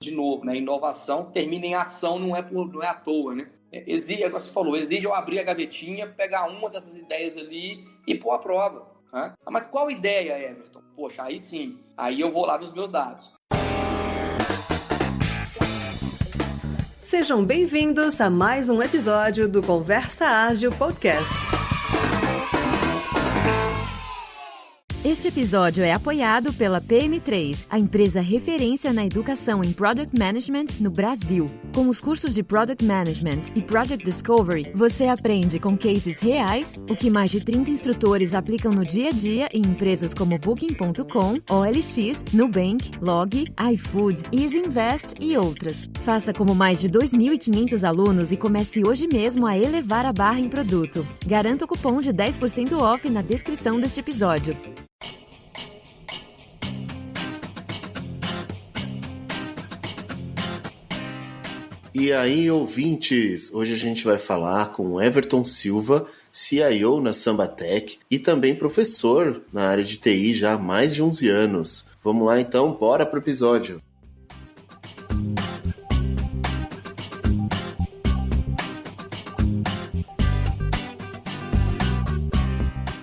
de novo, né? Inovação termina em ação, não é à toa, né? Exige, como você falou, exige eu abrir a gavetinha, pegar uma dessas ideias ali e pôr à prova. Né? Mas qual ideia, Everton? Poxa, aí sim, aí eu vou lá nos meus dados. Sejam bem-vindos a mais um episódio do Conversa Ágil Podcast. Este episódio é apoiado pela PM3, a empresa referência na educação em Product Management no Brasil. Com os cursos de Product Management e Project Discovery, você aprende com cases reais, o que mais de 30 instrutores aplicam no dia a dia em empresas como Booking.com, OLX, Nubank, Log, iFood, EasyInvest e outras. Faça como mais de 2.500 alunos e comece hoje mesmo a elevar a barra em produto. Garanta o cupom de 10% off na descrição deste episódio. E aí, ouvintes, hoje a gente vai falar com Everton Silva, CIO na Sambatec e também professor na área de TI já há mais de 11 anos. Vamos lá então, bora pro episódio.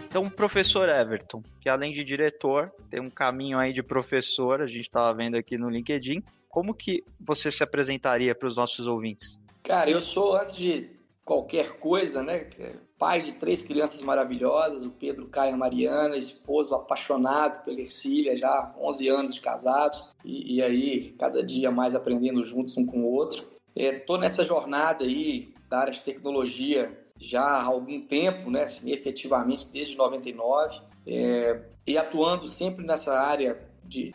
Então, professor Everton, que além de diretor, tem um caminho aí de professor, a gente estava vendo aqui no LinkedIn. Como que você se apresentaria para os nossos ouvintes? Cara, eu sou, antes de qualquer coisa, né, pai de 3 crianças maravilhosas, o Pedro, o Caio e a Mariana, esposo apaixonado pela Ercília, já há 11 anos de casados, e aí cada dia mais aprendendo juntos um com o outro. Estou nessa jornada aí da área de tecnologia já há algum tempo, né, assim, efetivamente desde 99, e atuando sempre nessa área.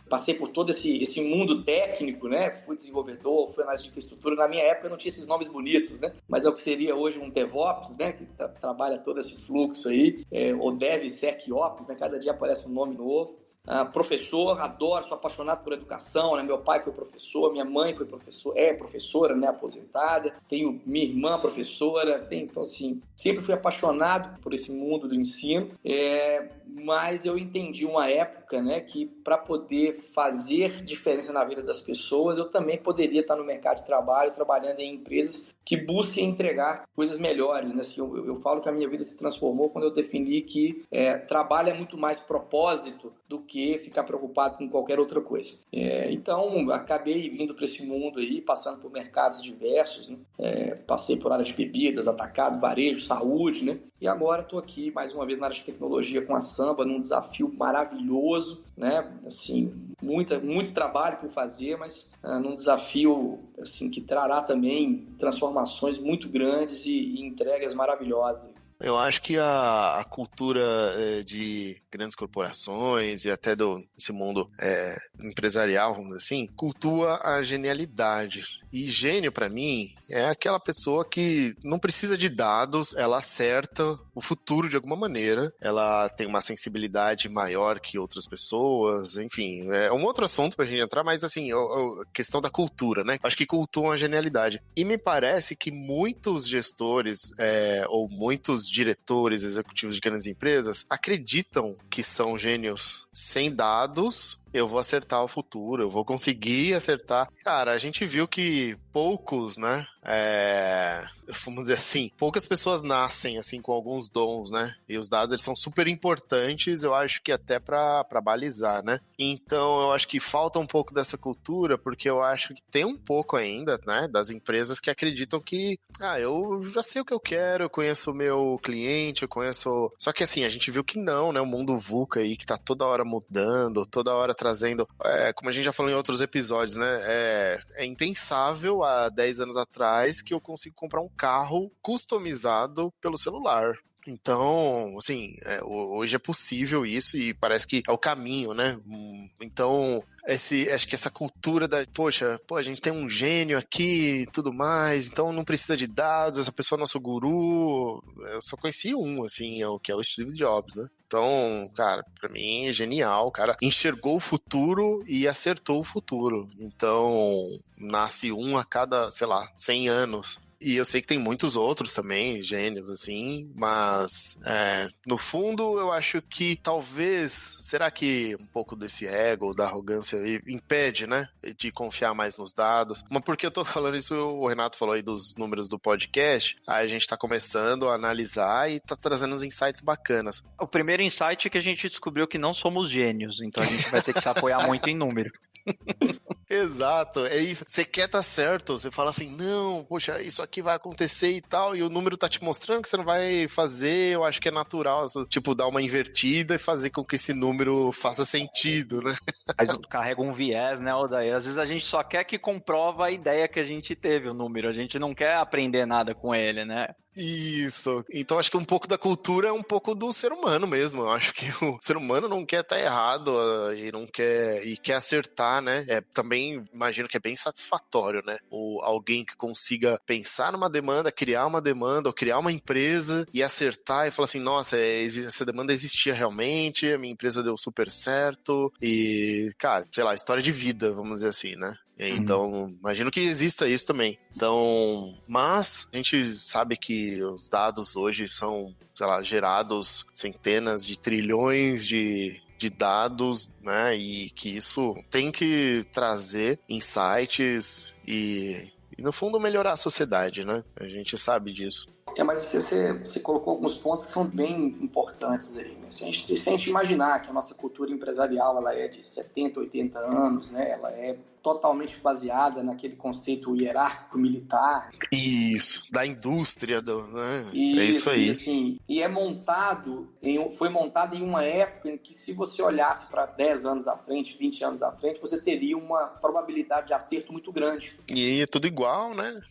Passei por todo esse mundo técnico, né? Fui desenvolvedor, fui analista de infraestrutura. Na minha época não tinha esses nomes bonitos, né? Mas é o que seria hoje um DevOps, né? Que trabalha todo esse fluxo aí, ou DevSecOps, né? Cada dia aparece um nome novo. Professor, adoro, sou apaixonado por educação, né? Meu pai foi professor, minha mãe foi professora, né? Aposentada. Tenho minha irmã professora, então assim, sempre fui apaixonado por esse mundo do ensino. Mas eu entendi uma época, né, que para poder fazer diferença na vida das pessoas, eu também poderia estar no mercado de trabalho, trabalhando em empresas que busquem entregar coisas melhores, né? Assim, eu falo que a minha vida se transformou quando eu defini que trabalho é muito mais propósito do que ficar preocupado com qualquer outra coisa. Então, acabei vindo para esse mundo aí, passando por mercados diversos, né? Passei por área de bebidas, atacado, varejo, saúde, né? E agora estou aqui, mais uma vez, na área de tecnologia com a Samba, num desafio maravilhoso, né? Assim, muito trabalho por fazer, mas num desafio assim, que trará também transformações muito grandes e entregas maravilhosas. Eu acho que a cultura de grandes corporações e até desse mundo empresarial, vamos dizer assim, cultua a genialidade. E gênio, para mim, é aquela pessoa que não precisa de dados, ela acerta o futuro de alguma maneira, ela tem uma sensibilidade maior que outras pessoas, enfim, é um outro assunto pra gente entrar, mas assim, a questão da cultura, né? Acho que cultuam a genialidade. E me parece que muitos gestores ou muitos diretores executivos de grandes empresas acreditam que são gênios sem dados. Eu vou acertar o futuro, eu vou conseguir acertar. Cara, a gente viu que poucos, né? Vamos dizer assim, poucas pessoas nascem assim com alguns dons, né? E os dados, eles são super importantes, eu acho que até pra balizar, né? Então, eu acho que falta um pouco dessa cultura, porque eu acho que tem um pouco ainda, né? Das empresas que acreditam que, eu já sei o que eu quero, eu conheço o meu cliente, eu conheço... Só que assim, a gente viu que não, né? O mundo VUCA aí, que tá toda hora mudando, toda hora trazendo... como a gente já falou em outros episódios, né? É impensável há 10 anos atrás que eu consigo comprar um carro customizado pelo celular. Então, assim, hoje é possível isso e parece que é o caminho, né? Então, acho que essa cultura da, a gente tem um gênio aqui e tudo mais, então não precisa de dados, essa pessoa é nosso guru. Eu só conheci um, assim, que é o Steve Jobs, né? Então, cara, pra mim é genial, o cara enxergou o futuro e acertou o futuro. Então, nasce um a cada, 100 anos. E eu sei que tem muitos outros também, gênios, assim, mas no fundo eu acho que talvez, será que um pouco desse ego, da arrogância impede, né, de confiar mais nos dados? Mas por que eu tô falando isso? O Renato falou aí dos números do podcast, aí a gente tá começando a analisar e tá trazendo uns insights bacanas. O primeiro insight é que a gente descobriu que não somos gênios, então a gente vai ter que se apoiar muito em número. Exato, é isso. Você quer tá certo, você fala assim, não, poxa, isso aqui vai acontecer e tal, e o número tá te mostrando que você não vai fazer, eu acho que é natural, tipo, dar uma invertida e fazer com que esse número faça sentido, né? Mas carrega um viés, né, Odair? Às vezes a gente só quer que comprova a ideia que a gente teve, o número, a gente não quer aprender nada com ele, né? Isso. Então acho que um pouco da cultura é um pouco do ser humano mesmo. Eu acho que o ser humano não quer estar errado e não quer e quer acertar, né? Também imagino que é bem satisfatório, né? Alguém que consiga pensar numa demanda, criar uma demanda ou criar uma empresa e acertar e falar assim, nossa, essa demanda existia realmente, a minha empresa deu super certo e, cara, sei lá, história de vida, vamos dizer assim, né? Então, imagino que exista isso também. Então, mas a gente sabe que os dados hoje são, sei lá, gerados centenas de trilhões de dados, né? E que isso tem que trazer insights e no fundo melhorar a sociedade, né? A gente sabe disso. Mas você colocou alguns pontos que são bem importantes aí, né? Se a gente imaginar que a nossa cultura empresarial ela é de 70, 80 anos, né? Ela é totalmente baseada naquele conceito hierárquico militar. Isso, da indústria, né? Isso, é isso aí. E, assim, foi montado em uma época em que, se você olhasse para 10 anos à frente, 20 anos à frente, você teria uma probabilidade de acerto muito grande. E é tudo igual, né?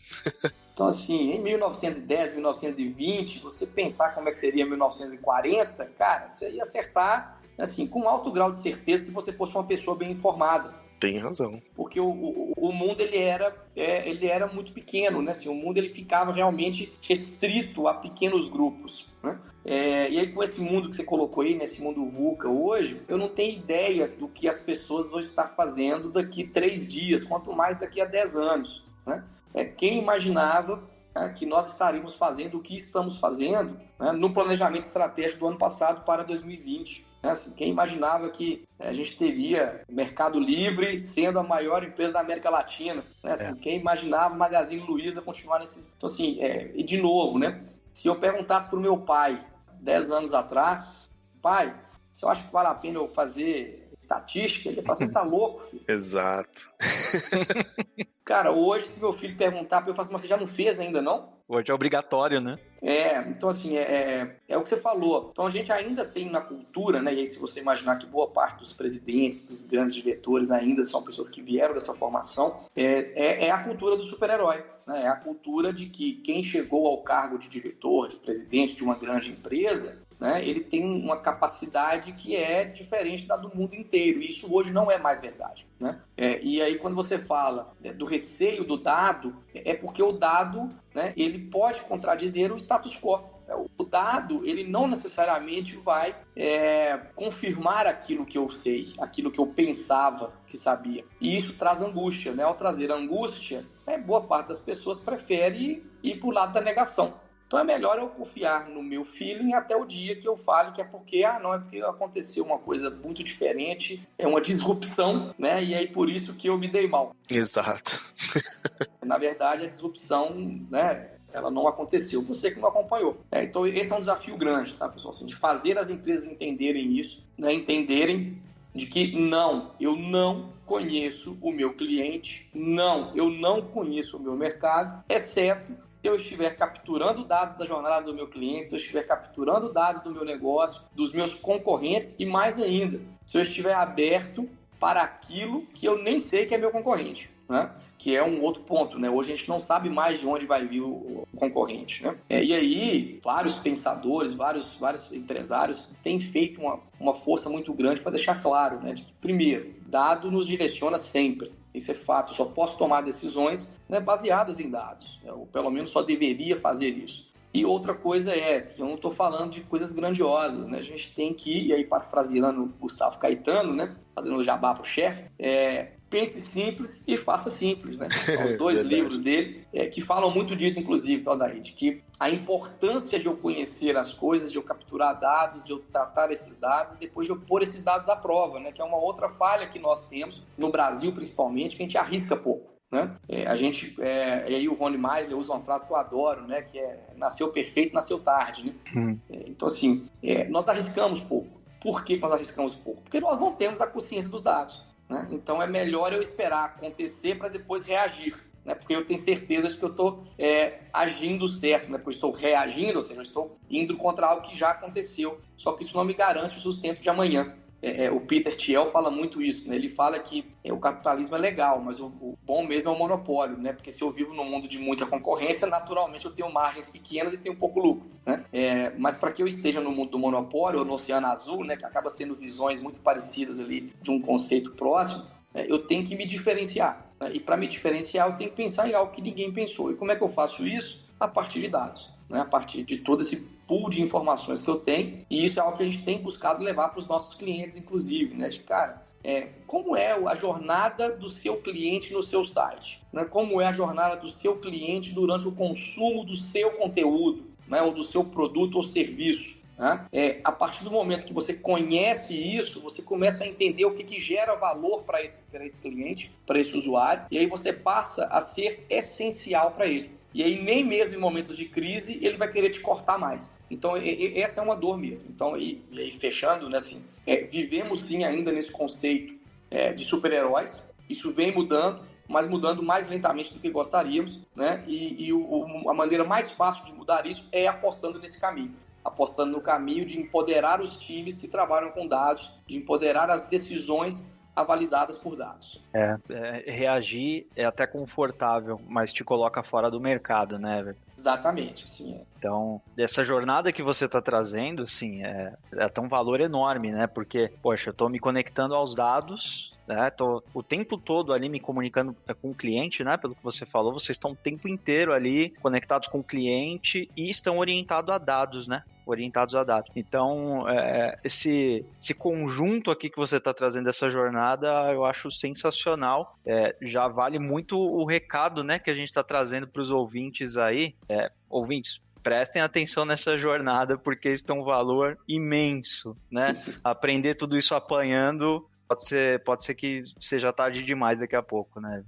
Então, assim, em 1910, 1920, você pensar como é que seria 1940, cara, você ia acertar, assim, com alto grau de certeza se você fosse uma pessoa bem informada. Tem razão. Porque o mundo, ele era muito pequeno, né? Assim, o mundo, ele ficava realmente restrito a pequenos grupos, né? E aí, com esse mundo que você colocou aí, nesse mundo VUCA hoje, eu não tenho ideia do que as pessoas vão estar fazendo daqui 3 dias, quanto mais daqui a 10 anos. Né? Quem imaginava, né, que nós estaríamos fazendo o que estamos fazendo, né, no planejamento estratégico do ano passado para 2020? Né? Assim, quem imaginava que a gente teria Mercado Livre sendo a maior empresa da América Latina? Né? Assim, quem imaginava Magazine Luiza continuar nesse... Então, assim, e de novo, né? Se eu perguntasse para o meu pai 10 anos atrás, pai, você acha que vale a pena eu fazer estatística? Ele ia falar, você tá louco, filho? Exato. Cara, hoje, se meu filho perguntar para eu falar assim, mas você já não fez ainda, não? Hoje é obrigatório, né? Então assim, é o que você falou. Então a gente ainda tem na cultura, né? E aí, se você imaginar que boa parte dos presidentes, dos grandes diretores ainda são pessoas que vieram dessa formação, é a cultura do super-herói, né? É a cultura de que quem chegou ao cargo de diretor, de presidente de uma grande empresa, né, ele tem uma capacidade que é diferente da do mundo inteiro, e isso hoje não é mais verdade, né? E aí, quando você fala do receio do dado, é porque o dado, né, ele pode contradizer o status quo. O dado, ele não necessariamente vai confirmar aquilo que eu sei, aquilo que eu pensava que sabia. E isso traz angústia, né? Ao trazer angústia, boa parte das pessoas prefere ir para o lado da negação. Então é melhor eu confiar no meu feeling até o dia que eu fale que é porque, não, é porque aconteceu uma coisa muito diferente, é uma disrupção, né? E aí por isso que eu me dei mal. Exato. Na verdade, a disrupção, né, ela não aconteceu, você que não acompanhou. Então esse é um desafio grande, tá, pessoal? Assim, de fazer as empresas entenderem isso, né? Entenderem de que eu não conheço o meu cliente, eu não conheço o meu mercado, exceto se eu estiver capturando dados da jornada do meu cliente, se eu estiver capturando dados do meu negócio, dos meus concorrentes e, mais ainda, se eu estiver aberto para aquilo que eu nem sei que é meu concorrente, né? Que é um outro ponto, né? Hoje a gente não sabe mais de onde vai vir o concorrente, né? E aí, vários pensadores, vários empresários têm feito uma força muito grande para deixar claro, né, de que, primeiro, dado nos direciona sempre. Isso é fato, eu só posso tomar decisões, né, baseadas em dados. Eu, pelo menos, só deveria fazer isso. E outra coisa eu não estou falando de coisas grandiosas, né? A gente tem que, e aí parafraseando o Gustavo Caetano, né, fazendo o jabá para o chefe, Pense Simples e Faça Simples, né? São os 2 livros dele, que falam muito disso, inclusive, Aldair, de que a importância de eu conhecer as coisas, de eu capturar dados, de eu tratar esses dados e depois de eu pôr esses dados à prova, né? Que é uma outra falha que nós temos, no Brasil principalmente, que a gente arrisca pouco. Né? E aí o Ronnie Meisler usa uma frase que eu adoro, né? Que é nasceu perfeito, nasceu tarde, né? Então, assim, nós arriscamos pouco. Por que nós arriscamos pouco? Porque nós não temos a consciência dos dados, né? Então é melhor eu esperar acontecer para depois reagir, né? Porque eu tenho certeza de que eu estou agindo certo, né? Porque eu estou reagindo, ou seja, eu estou indo contra algo que já aconteceu, só que isso não me garante o sustento de amanhã. O Peter Thiel fala muito isso, né? Ele fala que o capitalismo é legal, mas o bom mesmo é o monopólio, né? Porque se eu vivo num mundo de muita concorrência, naturalmente eu tenho margens pequenas e tenho pouco lucro, né? Mas para que eu esteja no mundo do monopólio ou no Oceano Azul, né? Que acaba sendo visões muito parecidas ali de um conceito próximo, eu tenho que me diferenciar, né? E para me diferenciar eu tenho que pensar em algo que ninguém pensou. E como é que eu faço isso? A partir de dados, né? A partir de todo esse pool de informações que eu tenho, e isso é algo que a gente tem buscado levar para os nossos clientes, inclusive, né? De cara, como é a jornada do seu cliente no seu site, né? Como é a jornada do seu cliente durante o consumo do seu conteúdo, né? Ou do seu produto ou serviço, né? A partir do momento que você conhece isso, você começa a entender o que gera valor para esse cliente, para esse usuário, e aí você passa a ser essencial para ele. E aí, nem mesmo em momentos de crise, ele vai querer te cortar mais. Então, essa é uma dor mesmo. Então, e aí fechando, né, assim, vivemos sim ainda nesse conceito de super-heróis. Isso vem mudando, mas mudando mais lentamente do que gostaríamos, né? E a maneira mais fácil de mudar isso é apostando nesse caminho. Apostando no caminho de empoderar os times que trabalham com dados, de empoderar as decisões avalizadas por dados. Reagir é até confortável, mas te coloca fora do mercado, né, velho? Exatamente, sim. Então, essa jornada que você está trazendo, assim, tem um valor enorme, né? Porque, poxa, eu estou me conectando aos dados, né? Tô o tempo todo ali me comunicando com o cliente, né? Pelo que você falou, vocês estão o tempo inteiro ali conectados com o cliente e estão orientados a dados, né? Orientados a dados. Então, esse conjunto aqui que você está trazendo dessa jornada, eu acho sensacional. Já vale muito o recado, né, que a gente está trazendo para os ouvintes aí. Ouvintes, prestem atenção nessa jornada, porque isso tem um valor imenso, né? Aprender tudo isso apanhando pode ser que seja tarde demais daqui a pouco, né?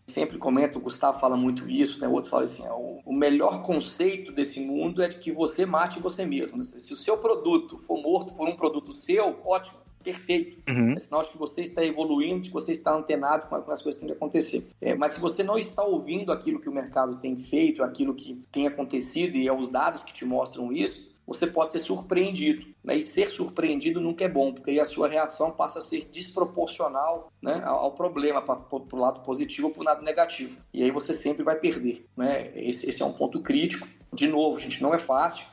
Sempre comento, o Gustavo fala muito isso, né? Outros falam assim, o melhor conceito desse mundo é de que você mate você mesmo, né? Se o seu produto for morto por um produto seu, ótimo, perfeito. É sinal de que você está evoluindo, de que você está antenado com as coisas que têm que acontecer. Mas se você não está ouvindo aquilo que o mercado tem feito, aquilo que tem acontecido, e os dados que te mostram isso, você pode ser surpreendido, né? E ser surpreendido nunca é bom, porque aí a sua reação passa a ser desproporcional, né, ao problema, para o lado positivo ou para o lado negativo. E aí você sempre vai perder, né? Esse é um ponto crítico. De novo, gente, não é fácil.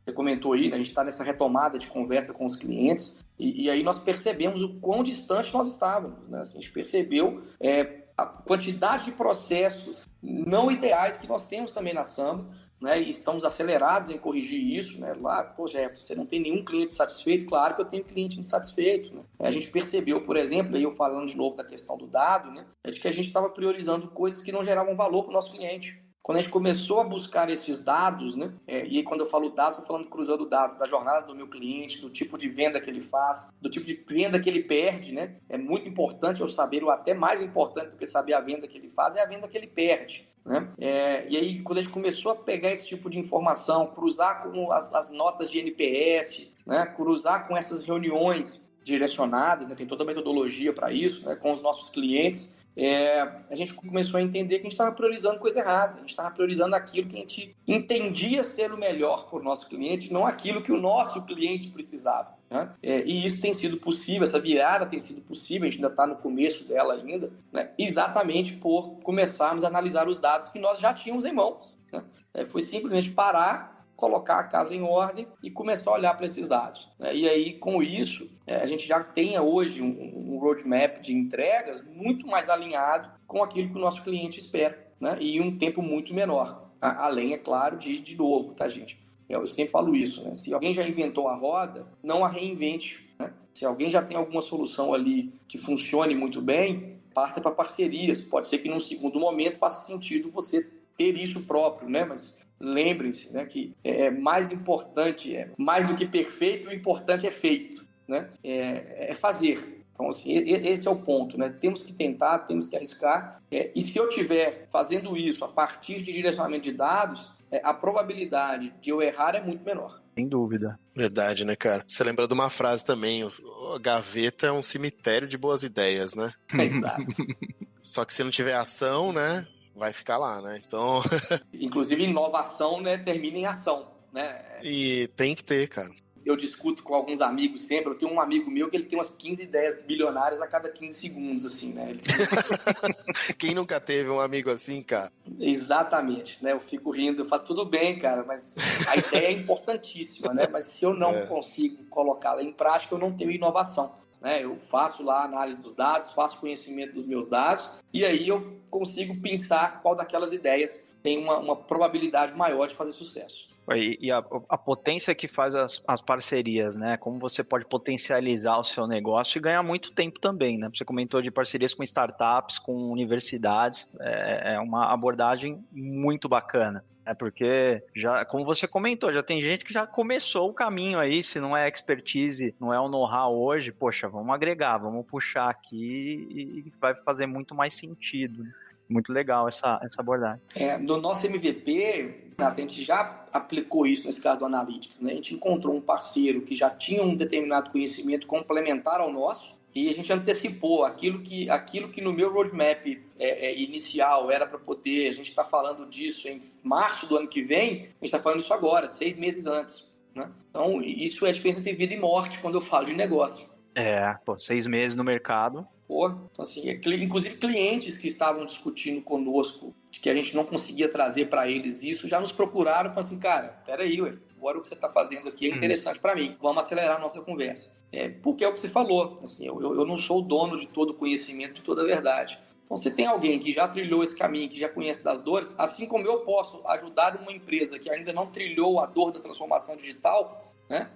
Você comentou aí, né? A gente está nessa retomada de conversa com os clientes, e aí nós percebemos o quão distante nós estávamos, né? Assim, a gente percebeu a quantidade de processos não ideais que nós temos também na Samba, né? E estamos acelerados em corrigir isso, né? Jefferson, você não tem nenhum cliente satisfeito? Claro que eu tenho cliente insatisfeito, né? A gente percebeu, por exemplo, aí eu falando de novo da questão do dado, né? De que a gente estava priorizando coisas que não geravam valor para o nosso cliente. Quando a gente começou a buscar esses dados, né? E aí quando eu falo dados, estou falando cruzando dados da jornada do meu cliente, do tipo de venda que ele faz, do tipo de venda que ele perde, né? É muito importante eu saber, ou até mais importante do que saber a venda que ele faz, é a venda que ele perde, né? E aí quando a gente começou a pegar esse tipo de informação, cruzar com as notas de NPS, né? Cruzar com essas reuniões direcionadas, né? Tem toda a metodologia para isso, né? Com os nossos clientes, a gente começou a entender que a gente estava priorizando coisa errada. A gente estava priorizando aquilo que a gente entendia ser o melhor para o nosso cliente, não aquilo que o nosso cliente precisava, né? E isso tem sido possível, essa virada tem sido possível, a gente ainda está no começo dela ainda, né? Exatamente por começarmos a analisar os dados que nós já tínhamos em mãos, né? Foi simplesmente parar, colocar a casa em ordem e começar a olhar para esses dados, né? E aí, com isso, a gente já tem hoje um roadmap de entregas muito mais alinhado com aquilo que o nosso cliente espera, né? E em um tempo muito menor. Além, é claro, de novo, tá, gente? Eu sempre falo isso, né? Se alguém já inventou a roda, não a reinvente, né? Se alguém já tem alguma solução ali que funcione muito bem, parta para parcerias. Pode ser que num segundo momento faça sentido você ter isso próprio, né? Mas lembrem-se, né, que é mais importante, mais do que perfeito, o importante é feito, né? É fazer. Então, assim, esse é o ponto, né? Temos que tentar, temos que arriscar. E se eu estiver fazendo isso a partir de direcionamento de dados, a probabilidade de eu errar é muito menor. Sem dúvida. Verdade, né, cara? Você lembra de uma frase também, a gaveta é um cemitério de boas ideias, né? Exato. Só que se não tiver ação, né, vai ficar lá, né? Então... Inclusive, inovação, né, termina em ação, né? E tem que ter, cara. Eu discuto com alguns amigos sempre. Eu tenho um amigo meu que ele tem umas 15 ideias bilionárias a cada 15 segundos, assim, né? Quem nunca teve um amigo assim, cara? Exatamente, né? Eu fico rindo, eu falo, tudo bem, cara, mas a ideia é importantíssima, né? Mas se eu não consigo colocá-la em prática, eu não tenho inovação, né? Eu faço lá a análise dos dados, faço conhecimento dos meus dados, e aí eu consigo pensar qual daquelas ideias tem uma probabilidade maior de fazer sucesso. E a potência que faz as parcerias, né? Como você pode potencializar o seu negócio e ganhar muito tempo também, né? Você comentou de parcerias com startups, com universidades, é uma abordagem muito bacana. Porque, já, como você comentou, já tem gente que já começou o caminho aí, se não é expertise, não é o know-how hoje, poxa, vamos agregar, vamos puxar aqui e vai fazer muito mais sentido. Muito legal essa abordagem. No nosso MVP, a gente já aplicou isso nesse caso do Analytics, né? A gente encontrou um parceiro que já tinha um determinado conhecimento complementar ao nosso e a gente antecipou aquilo que no meu roadmap inicial era para poder, a gente está falando disso em março do ano que vem, a gente está falando disso agora, 6 meses antes, né? Então, isso é a diferença entre vida e morte quando eu falo de negócio. 6 meses no mercado. Então, assim, inclusive clientes que estavam discutindo conosco de que a gente não conseguia trazer para eles isso, já nos procuraram e falaram assim, cara, peraí, agora o que você está fazendo aqui é interessante para mim, vamos acelerar a nossa conversa. Porque é o que você falou, assim, eu não sou o dono de todo o conhecimento, de toda a verdade. Então, você tem alguém que já trilhou esse caminho, que já conhece das dores, assim como eu posso ajudar uma empresa que ainda não trilhou a dor da transformação digital, né?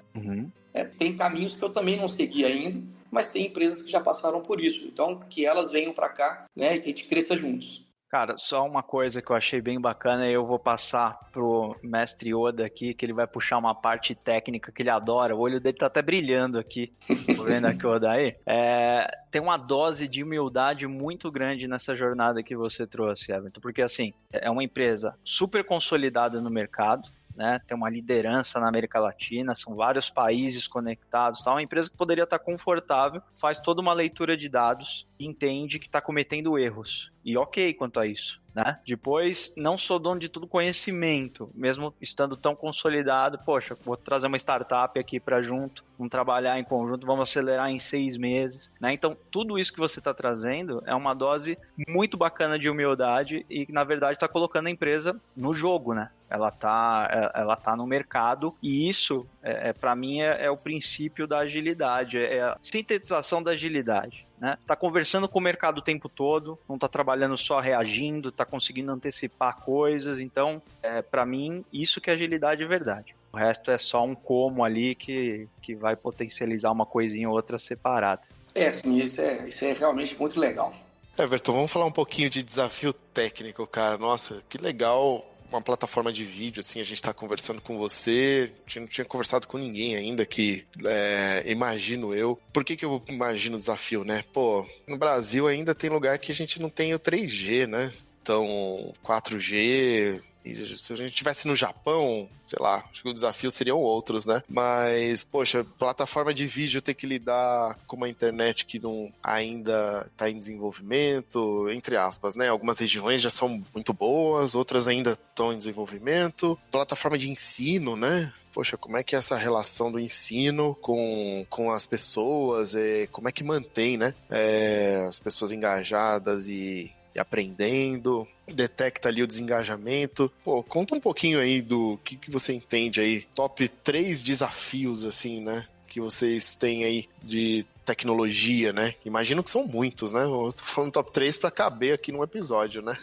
Tem caminhos que eu também não segui ainda, mas tem empresas que já passaram por isso. Então, que elas venham para cá, né, e que a gente cresça juntos. Cara, só uma coisa que eu achei bem bacana, eu vou passar pro mestre Oda aqui, que ele vai puxar uma parte técnica que ele adora. O olho dele tá até brilhando aqui. Tô vendo aqui o Oda aí. Tem uma dose de humildade muito grande nessa jornada que você trouxe, Everton. Porque, assim, é uma empresa super consolidada no mercado, né, tem uma liderança na América Latina, são vários países conectados, tá? Uma empresa que poderia estar confortável, faz toda uma leitura de dados e entende que está cometendo erros. E ok quanto a isso, né? Depois, não sou dono de todo conhecimento, mesmo estando tão consolidado, poxa, vou trazer uma startup aqui para junto, vamos trabalhar em conjunto, vamos acelerar em 6 meses, né? Então, tudo isso que você está trazendo é uma dose muito bacana de humildade e, na verdade, está colocando a empresa no jogo, né? Ela tá no mercado e isso, para mim, é o princípio da agilidade, é a sintetização da agilidade, né? Tá conversando com o mercado o tempo todo, não tá trabalhando só reagindo, tá conseguindo antecipar coisas, então, para mim, isso que é agilidade de verdade. O resto é só um como ali que vai potencializar uma coisinha ou outra separada. Sim, isso é realmente muito legal. Everton, vamos falar um pouquinho de desafio técnico, cara. Nossa, que legal uma plataforma de vídeo, assim, a gente tá conversando com você, a gente não tinha conversado com ninguém ainda que, imagino eu. Por que eu imagino o desafio, né? Pô, no Brasil ainda tem lugar que a gente não tem o 3G, né? Então, 4G... Se a gente estivesse no Japão, sei lá, acho que o desafio seriam outros, né? Mas, poxa, plataforma de vídeo ter que lidar com uma internet que não ainda está em desenvolvimento, entre aspas, né? Algumas regiões já são muito boas, outras ainda estão em desenvolvimento. Plataforma de ensino, né? Poxa, como é que é essa relação do ensino com as pessoas? Como é que mantém, né? As pessoas engajadas e aprendendo, detecta ali o desengajamento. Pô, conta um pouquinho aí do que você entende aí, top 3 desafios, assim, né, que vocês têm aí de tecnologia, né? Imagino que são muitos, né? Eu tô falando top 3 para caber aqui num episódio, né?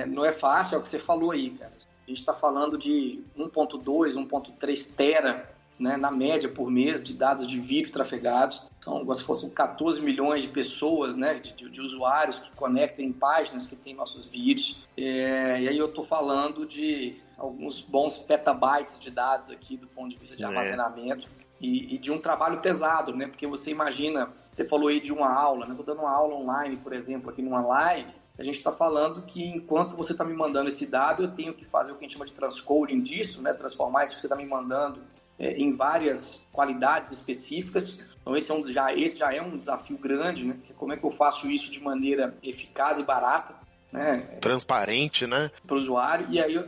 Não é fácil, é o que você falou aí, cara. A gente tá falando de 1.2, 1.3 tera, né, na média por mês de dados de vídeo trafegados. são como se fossem 14 milhões de pessoas, né, de usuários que conectam em páginas que têm nossos vídeos. E aí eu estou falando de alguns bons petabytes de dados aqui do ponto de vista de armazenamento e de um trabalho pesado, né? Porque você imagina, você falou aí de uma aula, né? Estou dando uma aula online, por exemplo, aqui numa live, a gente está falando que enquanto você está me mandando esse dado, eu tenho que fazer o que a gente chama de transcoding disso, né? Transformar isso que você está me mandando em várias qualidades específicas. Então esse já é um desafio grande, né? Como é que eu faço isso de maneira eficaz e barata, né? Transparente, né? Para o usuário. E aí eu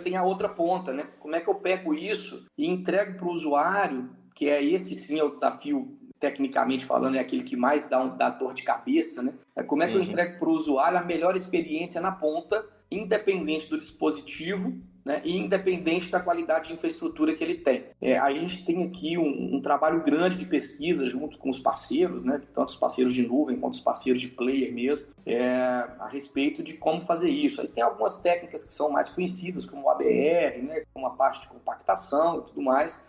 tenho a outra ponta, né? Como é que eu pego isso e entrego para o usuário, que esse sim é o desafio, tecnicamente falando, é aquele que mais dá dor de cabeça, né? Como é que eu entrego para o usuário a melhor experiência na ponta, independente do dispositivo, né, e independente da qualidade de infraestrutura que ele tem. A gente tem aqui um trabalho grande de pesquisa junto com os parceiros, né, tanto os parceiros de nuvem quanto os parceiros de player mesmo, a respeito de como fazer isso. Aí tem algumas técnicas que são mais conhecidas, como o ABR, né, como a parte de compactação e tudo mais,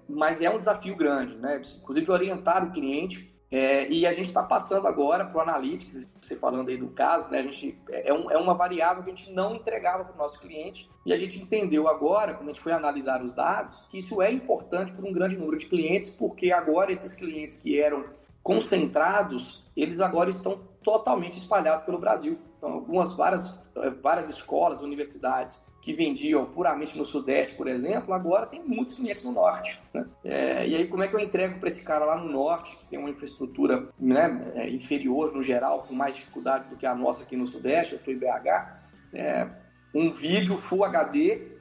mas é um desafio grande, né, inclusive de orientar o cliente. E a gente está passando agora para o Analytics, você falando aí do caso, né? É uma variável que a gente não entregava para o nosso cliente e a gente entendeu agora, quando a gente foi analisar os dados, que isso é importante para um grande número de clientes, porque agora esses clientes que eram concentrados, eles agora estão totalmente espalhados pelo Brasil. Então, várias escolas, universidades que vendiam puramente no Sudeste, por exemplo, agora tem muitos clientes no Norte, né? E aí como é que eu entrego para esse cara lá no Norte, que tem uma infraestrutura, né, inferior no geral, com mais dificuldades do que a nossa aqui no Sudeste, eu estou em BH, um vídeo Full HD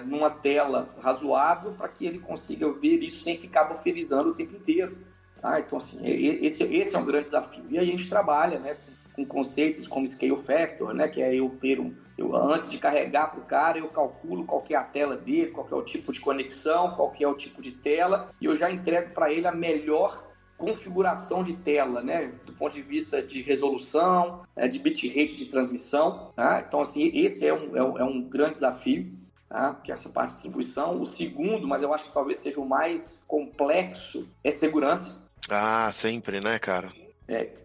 numa tela razoável para que ele consiga ver isso sem ficar buferizando o tempo inteiro. Tá? Então, assim, esse é um grande desafio. E aí a gente trabalha, né, com conceitos como Scale Factor, né, que é eu ter antes de carregar para o cara, eu calculo qual que é a tela dele, qual que é o tipo de conexão, qual que é o tipo de tela, e eu já entrego para ele a melhor configuração de tela, né, do ponto de vista de resolução, de bitrate de transmissão. Tá? Então, assim, esse é um grande desafio, tá? Que é essa parte de distribuição. O segundo, mas eu acho que talvez seja o mais complexo, é segurança. Ah, sempre, né, cara?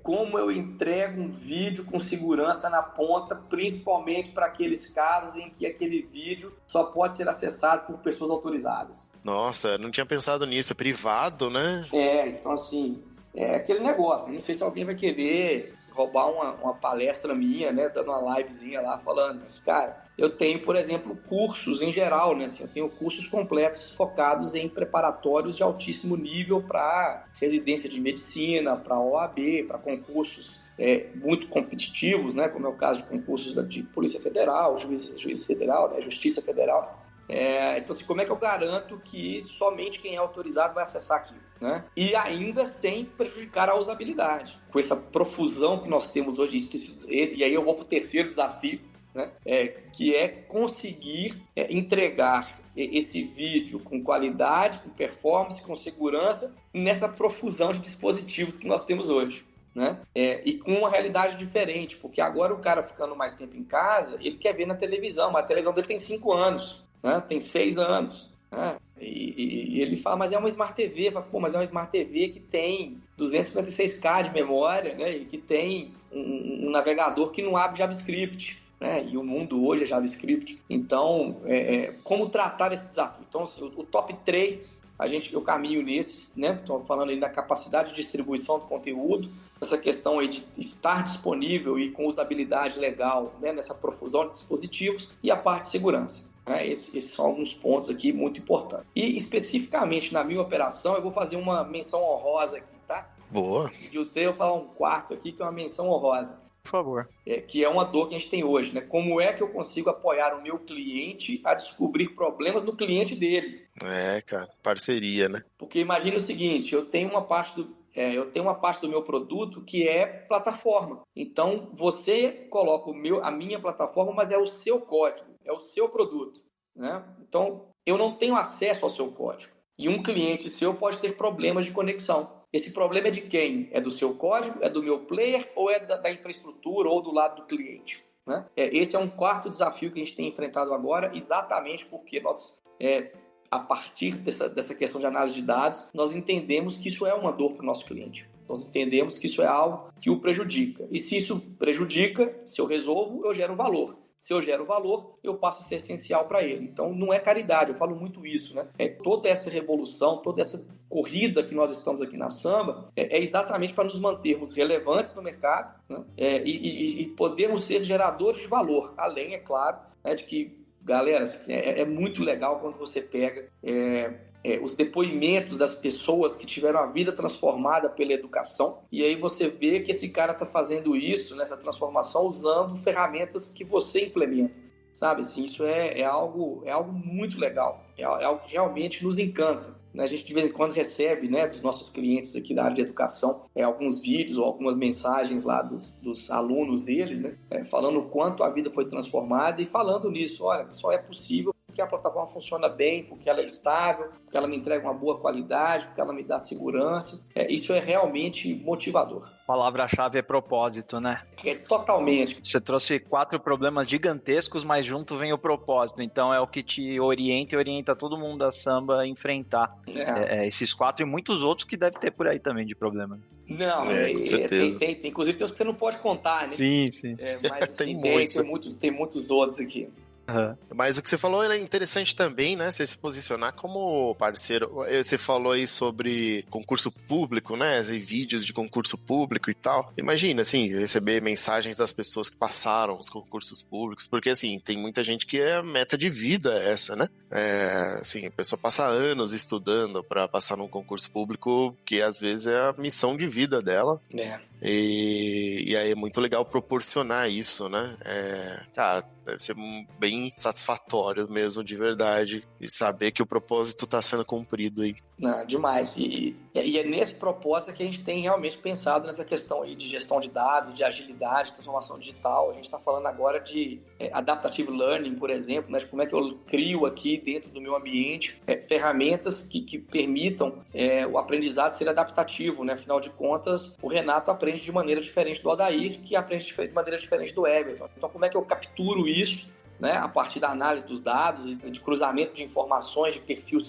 Como eu entrego um vídeo com segurança na ponta, principalmente para aqueles casos em que aquele vídeo só pode ser acessado por pessoas autorizadas. Nossa, não tinha pensado nisso, é privado, né? Então assim, é aquele negócio, não sei se alguém vai querer roubar uma palestra minha, né, dando uma livezinha lá falando, mas cara, eu tenho, por exemplo, cursos em geral, né, assim, eu tenho cursos completos focados em preparatórios de altíssimo nível para residência de medicina, para OAB, para concursos muito competitivos, né, como é o caso de concursos de Polícia Federal, Juiz Federal, né, Justiça Federal. Então, assim, como é que eu garanto que somente quem é autorizado vai acessar aquilo, né? E ainda sem prejudicar a usabilidade. Com essa profusão que nós temos hoje, e aí eu vou para o terceiro desafio, né? Que é conseguir entregar esse vídeo com qualidade, com performance, com segurança, nessa profusão de dispositivos que nós temos hoje. Né? E com uma realidade diferente, porque agora o cara ficando mais tempo em casa, ele quer ver na televisão, mas a televisão dele tem 5 anos, né? Tem 6 anos, né? E ele fala, mas é uma Smart TV. Fala, pô, mas é uma Smart TV que tem 256K de memória, né? E que tem um navegador que não abre JavaScript, né? E o mundo hoje é JavaScript. Então, como tratar esse desafio? Então, assim, o top 3, eu caminho nesses, né? Estou falando aí da capacidade de distribuição do conteúdo, essa questão aí de estar disponível e com usabilidade legal, né? Nessa profusão de dispositivos, e a parte de segurança. Esses são alguns pontos aqui muito importantes. E especificamente na minha operação, eu vou fazer uma menção honrosa aqui, tá? Boa. Eu vou falar um quarto aqui, que é uma menção honrosa. Por favor. Que é uma dor que a gente tem hoje, né? Como é que eu consigo apoiar o meu cliente a descobrir problemas no cliente dele? Cara, parceria, né? Porque imagina o seguinte, eu tenho uma parte do meu produto que é plataforma. Então, você coloca a minha plataforma, mas é o seu código, é o seu produto, né? Então, eu não tenho acesso ao seu código. E um cliente seu pode ter problemas de conexão. Esse problema é de quem? É do seu código, é do meu player ou é da infraestrutura ou do lado do cliente? Né? Esse é um quarto desafio que a gente tem enfrentado agora, exatamente porque nós a partir dessa questão de análise de dados, nós entendemos que isso é uma dor para o nosso cliente. Nós entendemos que isso é algo que o prejudica. E se isso prejudica, se eu resolvo, eu gero valor. Se eu gero valor, eu passo a ser essencial para ele. Então, não é caridade, eu falo muito isso, né? Toda essa revolução, toda essa corrida que nós estamos aqui na Samba é exatamente para nos mantermos relevantes no mercado, né? E podermos ser geradores de valor. Além, é claro, né, de que, galera, é muito legal quando você pega os depoimentos das pessoas que tiveram a vida transformada pela educação, e aí você vê que esse cara está fazendo isso, nessa transformação, usando ferramentas que você implementa, sabe? Assim, isso é algo muito legal, é algo que realmente nos encanta. A gente de vez em quando recebe, né, dos nossos clientes aqui da área de educação, alguns vídeos ou algumas mensagens lá dos alunos deles, né, falando o quanto a vida foi transformada e falando nisso, olha, só é possível porque a plataforma funciona bem, porque ela é estável, porque ela me entrega uma boa qualidade, porque ela me dá segurança. Isso é realmente motivador. A palavra-chave é propósito, né? Totalmente. Você trouxe 4 problemas gigantescos, mas junto vem o propósito. Então é o que te orienta e orienta todo mundo da Samba a enfrentar esses 4 e muitos outros que deve ter por aí também de problema. Não, com certeza. Tem. Inclusive tem os que você não pode contar, né? Sim. Mas assim, tem muitos outros aqui. Uhum. Mas o que você falou é interessante também, né? Você se posicionar como parceiro. Você falou aí sobre concurso público, né? E vídeos de concurso público e tal. Imagina, assim, receber mensagens das pessoas que passaram os concursos públicos, porque, assim, tem muita gente que é meta de vida essa, né? Assim, a pessoa passa anos estudando para passar num concurso público que, às vezes, é a missão de vida dela. E aí é muito legal proporcionar isso, né? Cara, deve ser bem satisfatório mesmo, de verdade, e saber que o propósito está sendo cumprido aí. Não, demais. E é nesse propósito que a gente tem realmente pensado nessa questão aí de gestão de dados, de agilidade, transformação digital. A gente está falando agora de adaptative learning, por exemplo, né, de como é que eu crio aqui dentro do meu ambiente ferramentas que permitam o aprendizado ser adaptativo, né? Afinal de contas, o Renato aprende de maneira diferente do Odair, que aprende de maneira diferente do Everton. Então, como é que eu capturo isso, né, a partir da análise dos dados, de cruzamento de informações, de perfil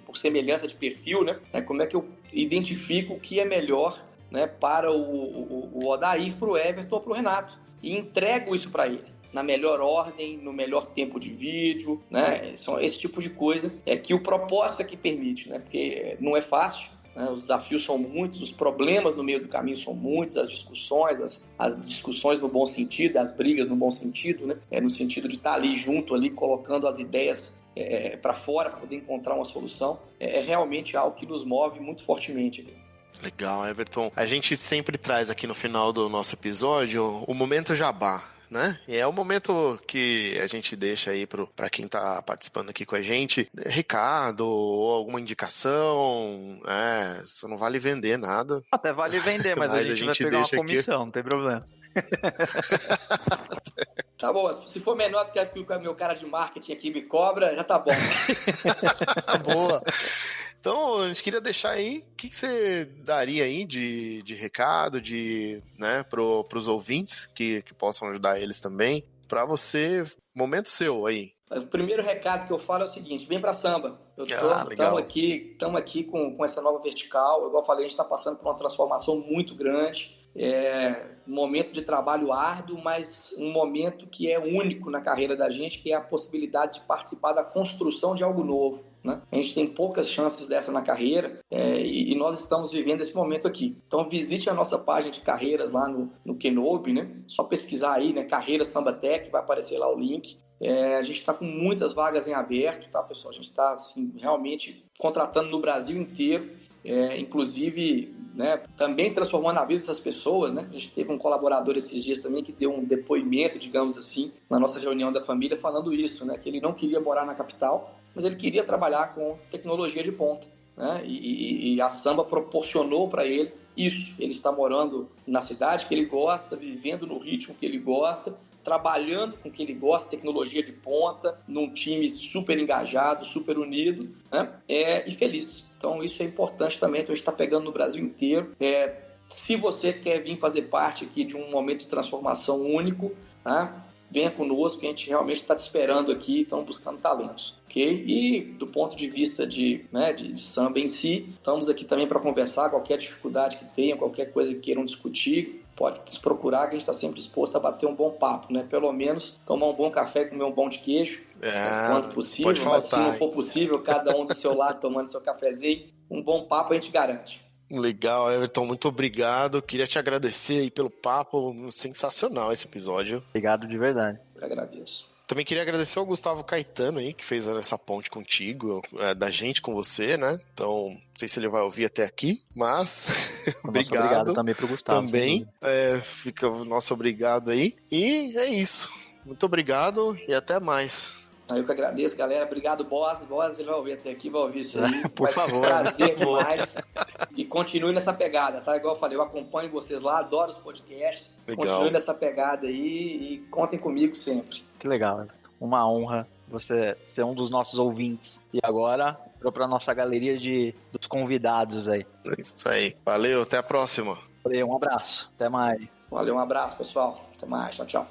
por semelhança de perfil, né? Como é que eu identifico o que é melhor, né, para o Odair, para o Everton ou para o Renato, e entrego isso para ele na melhor ordem, no melhor tempo de vídeo, né? São esse tipo de coisa que o propósito é que permite, né? Porque não é fácil. Os desafios são muitos, os problemas no meio do caminho são muitos, as discussões no bom sentido, as brigas no bom sentido, né? No sentido de estar ali junto, ali, colocando as ideias para fora para poder encontrar uma solução. É realmente algo que nos move muito fortemente. Legal, Everton. A gente sempre traz aqui no final do nosso episódio o momento jabá, né? E é o momento que a gente deixa aí para quem tá participando aqui com a gente, recado ou alguma indicação, isso não vale vender nada. Até vale vender, mas a gente vai pegar uma comissão, não tem problema. Tá bom, se for menor do que o meu cara de marketing aqui me cobra, já tá bom. Boa. Então, a gente queria deixar aí, o que você daria aí de recado, né, pros ouvintes que possam ajudar eles também, para você, momento seu aí. O primeiro recado que eu falo é o seguinte, vem pra Samba. Estamos aqui com essa nova vertical, igual eu falei, a gente está passando por uma transformação muito grande, um momento de trabalho árduo, mas um momento que é único na carreira da gente, que é a possibilidade de participar da construção de algo novo, né? A gente tem poucas chances dessa na carreira e nós estamos vivendo esse momento aqui. Então visite a nossa página de carreiras lá no Kenobi, né? Só pesquisar aí, né? Carreira Samba Tech, vai aparecer lá o link. A gente está com muitas vagas em aberto, tá, pessoal? A gente está assim, realmente contratando no Brasil inteiro, inclusive, né, também transformando a vida dessas pessoas, né? A gente teve um colaborador esses dias também que deu um depoimento, digamos assim, na nossa reunião da família, falando isso, né? Que ele não queria morar na capital, mas ele queria trabalhar com tecnologia de ponta, né? E a Samba proporcionou para ele isso. Ele está morando na cidade que ele gosta, vivendo no ritmo que ele gosta, trabalhando com o que ele gosta, tecnologia de ponta, num time super engajado, super unido, né? E feliz. Então isso é importante também, então a gente está pegando no Brasil inteiro. Se você quer vir fazer parte aqui de um momento de transformação único, né? venha conosco, que a gente realmente está te esperando aqui, estamos buscando talentos. Okay? E do ponto de vista de samba em si, estamos aqui também para conversar, qualquer dificuldade que tenham, qualquer coisa que queiram discutir, pode nos procurar, que a gente está sempre disposto a bater um bom papo, né? Pelo menos tomar um bom café, comer um bom de queijo, quanto possível, pode faltar, mas se não for possível, cada um do seu lado tomando seu cafezinho, um bom papo a gente garante. Legal, Everton, muito obrigado. Queria te agradecer aí pelo papo, sensacional esse episódio. Obrigado de verdade. Eu agradeço. Também queria agradecer ao Gustavo Caetano aí, que fez essa ponte contigo, da gente com você, né? Então, não sei se ele vai ouvir até aqui, mas obrigado também pro Gustavo. Também, fica o nosso obrigado aí. E é isso. Muito obrigado e até mais. Eu que agradeço, galera. Obrigado, Boss. Boss, ele vai ouvir até aqui, vai ouvir isso aí. Por favor. Prazer demais. E continue nessa pegada, tá? Igual eu falei, eu acompanho vocês lá, adoro os podcasts. Legal. Continue nessa pegada aí e contem comigo sempre. Que legal, Everton. Uma honra você ser um dos nossos ouvintes. E agora, para nossa galeria dos convidados aí. É isso aí. Valeu, até a próxima. Valeu, um abraço. Até mais. Valeu, um abraço, pessoal. Até mais. Tchau, tchau.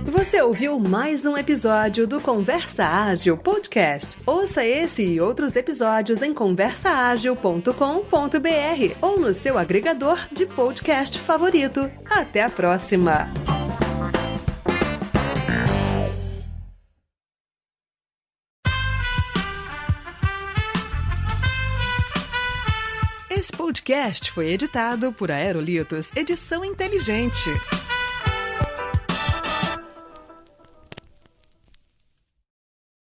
Você ouviu mais um episódio do Conversa Ágil Podcast. Ouça esse e outros episódios em conversaagil.com.br ou no seu agregador de podcast favorito. Até a próxima! Esse podcast foi editado por Aerolitos Edição Inteligente.